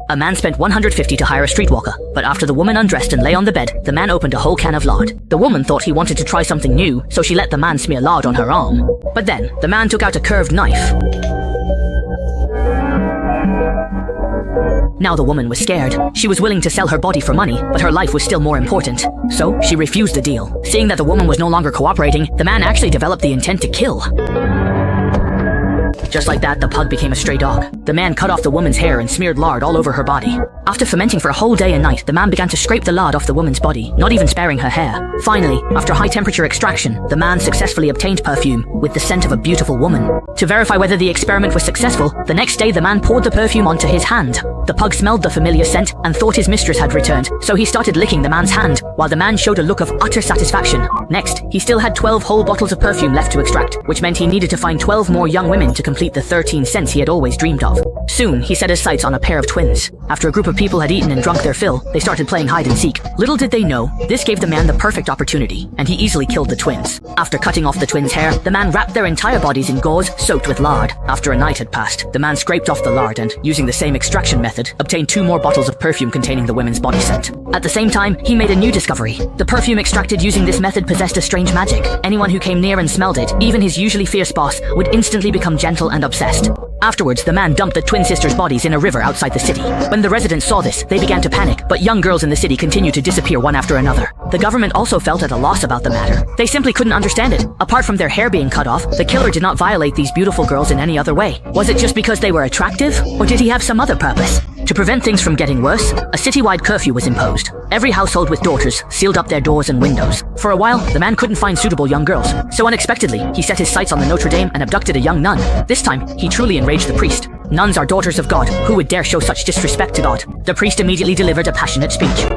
A man spent $150 to hire a streetwalker, but after the woman undressed and lay on the bed, the man opened a whole can of lard. The woman thought he wanted to try something new, so she let the man smear lard on her arm. But then, the man took out a curved knife. Now the woman was scared. She was willing to sell her body for money, but her life was still more important. So, she refused the deal. Seeing that the woman was no longer cooperating, the man actually developed the intent to kill. Just like that, the pug became a stray dog. The man cut off the woman's hair and smeared lard all over her body. After fermenting for a whole day and night, the man began to scrape the lard off the woman's body, not even sparing her hair. Finally, after high-temperature extraction, the man successfully obtained perfume with the scent of a beautiful woman. To verify whether the experiment was successful, the next day the man poured the perfume onto his hand. The pug smelled the familiar scent and thought his mistress had returned, so he started licking the man's hand, while the man showed a look of utter satisfaction. Next, he still had 12 whole bottles of perfume left to extract, which meant he needed to find 12 more young women to complete the 13 scents he had always dreamed of. Soon, he set his sights on a pair of twins. After a group of people had eaten and drunk their fill, they started playing hide and seek. Little did they know, this gave the man the perfect opportunity, and he easily killed the twins. After cutting off the twins' hair, the man wrapped their entire bodies in gauze soaked with lard. After a night had passed, the man scraped off the lard and, using the same extraction method, obtained 2 more bottles of perfume containing the women's body scent. At the same time, he made a new discovery. The perfume extracted using this method possessed a strange magic. Anyone who came near and smelled it, even his usually fierce boss, would instantly become gentle and obsessed. Afterwards, the man dumped the twin sisters' bodies in a river outside the city. When the residents saw this, they began to panic, but young girls in the city continued to disappear one after another. The government also felt at a loss about the matter. They simply couldn't understand it. Apart from their hair being cut off, the killer did not violate these beautiful girls in any other way. Was it just because they were attractive, or did he have some other purpose? To prevent things from getting worse, a citywide curfew was imposed. Every household with daughters sealed up their doors and windows. For a while, the man couldn't find suitable young girls, so unexpectedly, he set his sights on the Notre Dame and abducted a young nun. This time, he truly enraged the priest. Nuns are daughters of God. Who would dare show such disrespect to God? The priest immediately delivered a passionate speech.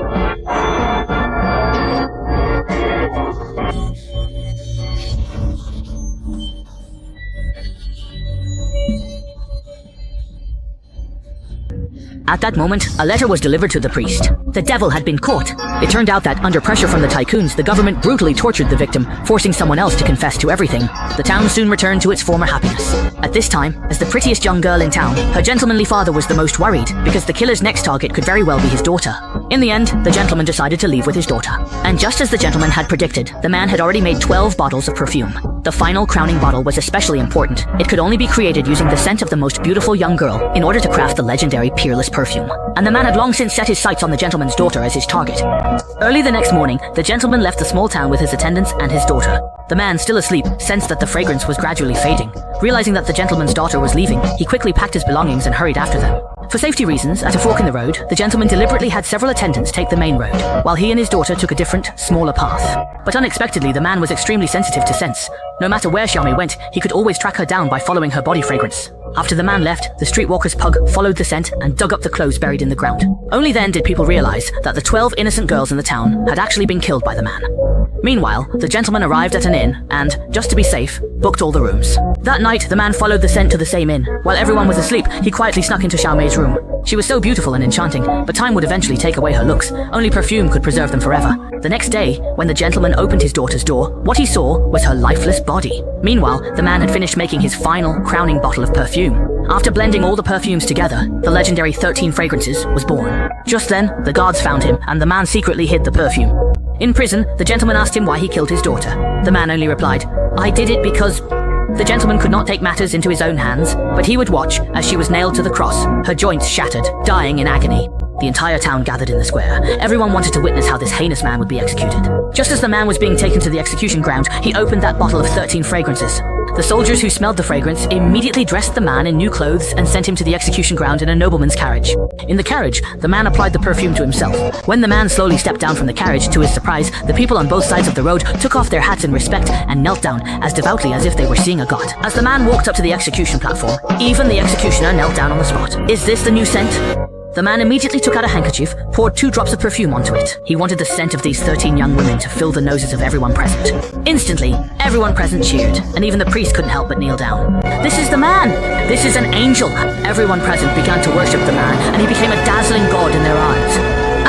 At that moment, a letter was delivered to the priest. The devil had been caught. It turned out that, under pressure from the tycoons, the government brutally tortured the victim, forcing someone else to confess to everything. The town soon returned to its former happiness. At this time, as the prettiest young girl in town, her gentlemanly father was the most worried, because the killer's next target could very well be his daughter. In the end, the gentleman decided to leave with his daughter. And just as the gentleman had predicted, the man had already made 12 bottles of perfume. The final crowning bottle was especially important. It could only be created using the scent of the most beautiful young girl in order to craft the legendary peerless perfume. And the man had long since set his sights on the gentleman's daughter as his target. Early the next morning, the gentleman left the small town with his attendants and his daughter. The man, still asleep, sensed that the fragrance was gradually fading. Realizing that the gentleman's daughter was leaving, he quickly packed his belongings and hurried after them. For safety reasons, at a fork in the road, the gentleman deliberately had several attendants take the main road, while he and his daughter took a different, smaller path. But unexpectedly, the man was extremely sensitive to scents. No matter where Xiaomei went, he could always track her down by following her body fragrance. After the man left, the streetwalker's pug followed the scent and dug up the clothes buried in the ground. Only then did people realize that the 12 innocent girls in the town had actually been killed by the man. Meanwhile, the gentleman arrived at an inn and, just to be safe, booked all the rooms. That night, the man followed the scent to the same inn. While everyone was asleep, he quietly snuck into Xiaomei's room. She was so beautiful and enchanting, but time would eventually take away her looks. Only perfume could preserve them forever. The next day, when the gentleman opened his daughter's door, what he saw was her lifeless body. Meanwhile, the man had finished making his final, crowning bottle of perfume. After blending all the perfumes together, the legendary 13 fragrances was born. Just then, the guards found him, and the man secretly hid the perfume. In prison, the gentleman asked him why he killed his daughter. The man only replied, "I did it because..." The gentleman could not take matters into his own hands, but he would watch as she was nailed to the cross, her joints shattered, dying in agony. The entire town gathered in the square. Everyone wanted to witness how this heinous man would be executed. Just as the man was being taken to the execution ground, he opened that bottle of 13 fragrances. The soldiers who smelled the fragrance immediately dressed the man in new clothes and sent him to the execution ground in a nobleman's carriage. In the carriage, the man applied the perfume to himself. When the man slowly stepped down from the carriage, to his surprise, the people on both sides of the road took off their hats in respect and knelt down as devoutly as if they were seeing a god. As the man walked up to the execution platform, even the executioner knelt down on the spot. "Is this the new scent?" The man immediately took out a handkerchief, poured 2 drops of perfume onto it. He wanted the scent of these 13 young women to fill the noses of everyone present. Instantly, everyone present cheered, and even the priest couldn't help but kneel down. "This is the man! This is an angel!" Everyone present began to worship the man, and he became a dazzling god in their eyes.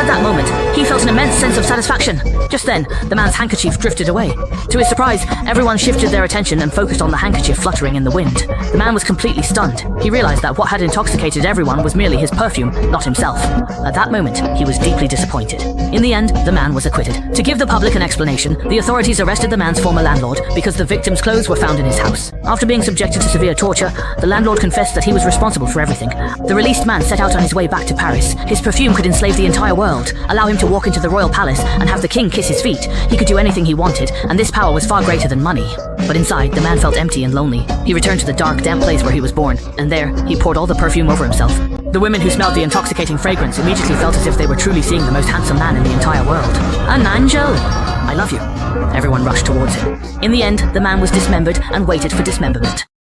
At that moment, he felt an immense sense of satisfaction. Just then, the man's handkerchief drifted away. To his surprise, everyone shifted their attention and focused on the handkerchief fluttering in the wind. The man was completely stunned. He realized that what had intoxicated everyone was merely his perfume, not himself. At that moment, he was deeply disappointed. In the end, the man was acquitted. To give the public an explanation, the authorities arrested the man's former landlord because the victim's clothes were found in his house. After being subjected to severe torture, the landlord confessed that he was responsible for everything. The released man set out on his way back to Paris. His perfume could enslave the entire world, allow him to walk into the royal palace and have the king kiss his feet. He could do anything he wanted, and this power was far greater than money. But inside, the man felt empty and lonely. He returned to the dark, damp place where he was born, and there, he poured all the perfume over himself. The women who smelled the intoxicating fragrance immediately felt as if they were truly seeing the most handsome man in the entire world. An angel! I love you. Everyone rushed towards him. In the end, the man was dismembered and waited for dismemberment.